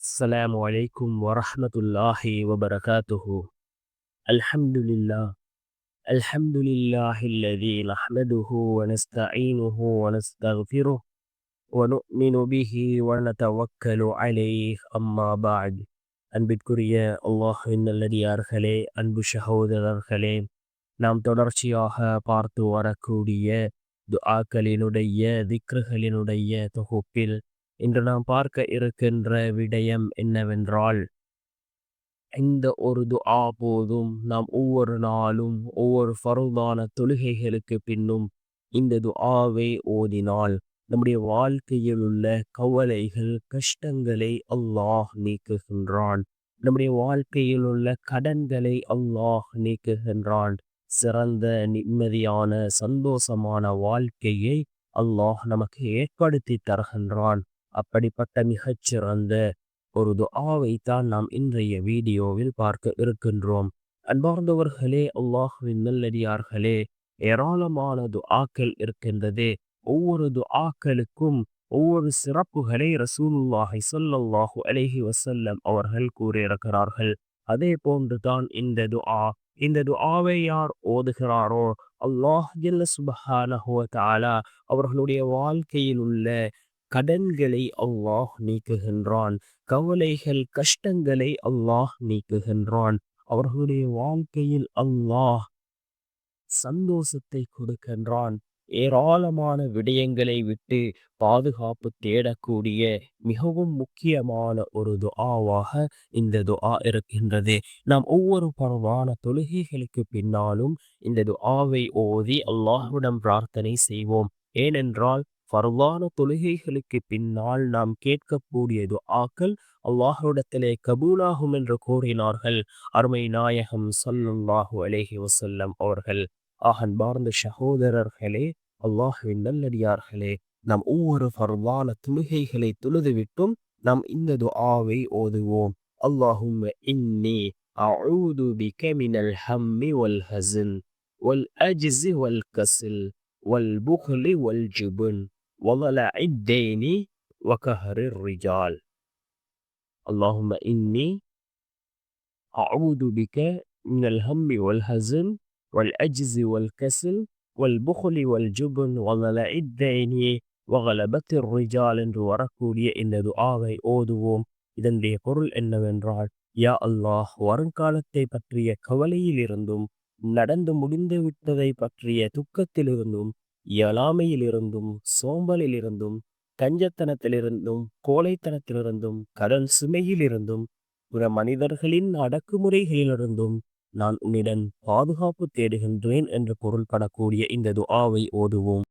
السلام عليكم ورحمة الله وبركاته. الحمد لله. الحمد لله الذي نحمده ونستعينه ونستغفره ونؤمن به ونتوكل عليه. أما بعد. அன்பிற்குரிய அல்லாஹ்வின் நல்லடியார்களே, அன்பு சகோதரர்களே, நாம் தொடர்ச்சியாக பார்த்து வரக்கூடிய துஆக்களினுடைய திக்ருகளினுடைய தொகுப்பில் இன்று நாம் பார்க்க இருக்கின்ற விடயம் என்னவென்றால், இந்த ஒரு துஆ போதும் நாம் ஒவ்வொரு நாளும் ஒவ்வொரு ஃபர்தான தொழுகைகளுக்கு பின்னும் இந்த துஆவை ஓதினால் நம்முடைய வாழ்க்கையில் உள்ள கவலைகள் கஷ்டங்களை அல்லாஹ் நீக்குகின்றான். நம்முடைய வாழ்க்கையில் உள்ள கடன்களை அல்லாஹ் நீக்குகின்றான். சிறந்த நிம்மதியான சந்தோஷமான வாழ்க்கையை அல்லாஹ் நமக்கு ஏற்படுத்தி தருகின்றான். அப்படிப்பட்ட மிகச்சிறந்த ஒரு துஆவை தான் நாம் இன்றைய வீடியோவில் பார்க்க இருக்கின்றோம். அன்பார்ந்தவர்களே, அல்லாஹ்வின் நல்லடியார்களே, ஏராளமான துஆக்கள் இருக்கின்றது. ஒவ்வொரு துஆக்களுக்கும் ஒவ்வொரு சிறப்புகளை ரசூலுல்லாஹி ஸல்லல்லாஹு அலைஹி வஸல்லம் அவர்கள் கூறியிருக்கிறார்கள். அதே போன்றுதான் இந்த துஆ. இந்த துஆவை யார் ஓதுகிறாரோ அல்லாஹ் ஜல்ல சுப்ஹானஹு வ தஆலா அவர்களுடைய வாழ்க்கையில் உள்ள கடன்களை அல்லாஹ் நீக்குகின்றான். கவலைகள் கஷ்டங்களை அல்லாஹ் நீக்குகின்றான். அவர்களுடைய வாழ்க்கையில் அல்லாஹ் சந்தோஷத்தை கொடுக்கின்றான். ஏராளமான விடயங்களை விட்டு பாதுகாப்பு தேடக்கூடிய மிகவும் முக்கியமான ஒரு துஆவாக இந்த துஆ இருக்கின்றது. நாம் ஒவ்வொரு பரவான தொழுகைகளுக்கு பின்னாலும் இந்த துஆவை ஓதி அல்லாஹ்விடம் பிரார்த்தனை செய்வோம். ஏனென்றால் ஃபர்தான தொழுகைகளுக்கு பின்னால் நாம் கேட்கக்கூடிய துஆக்கள் அல்லாஹ்விடத்திலே கபூலாகும் என்று கூறினார்கள் அருமை நாயகம் ஸல்லல்லாஹு அலைஹி வஸல்லம் அவர்கள். அன்பார்ந்த சகோதரர்களே, அல்லாஹ்வின் நல்லடியார்களே, நாம் ஒவ்வொரு ஃபர்தான தொழுகைகளை தொழுதுவிட்டும் நாம் இந்த துஆவை ஓதுவோம். அல்லாஹும்ம இன்னி அஊது பிக மினல் ஹம்மி வல் ஹஸன் வல் அஜ்ஸி வல் கஸல் வல் புக்லி வல் ஜுபன் வலலஇத் தைனி வகஹரிர் ரிஜால். அல்லாஹும்ம இன்னி அஊது பிக மினல் ஹம்மி வல் ஹஸன் والعجز والكسل والبخل والجبن وضلع الدين وغلبة الرجال என்று வரக்கூடிய இந்த துஆவை ஓதுவோம். இதனுடைய பொருள் என்னவென்றால், யா அல்லாஹ், வருங்காலத்தை பற்றிய கவலையிலிருந்தும் நடந்து முடிந்து விட்டதை பற்றிய துக்கத்திலிருந்தும் இயலாமையிலிருந்தும் சோம்பலிலிருந்தும் கஞ்சத்தனத்திலிருந்தும் கோழைத்தனத்திலிருந்தும் கடன் சுமையிலிருந்தும் பிற மனிதர்களின் அடக்குமுறைகளிலிருந்தும் நான் உன்னிடம் பாதுகாப்பு தேடுகின்றேன் என்று பொருள்படக்கூடிய இந்த துஆவை ஓதுவோம்.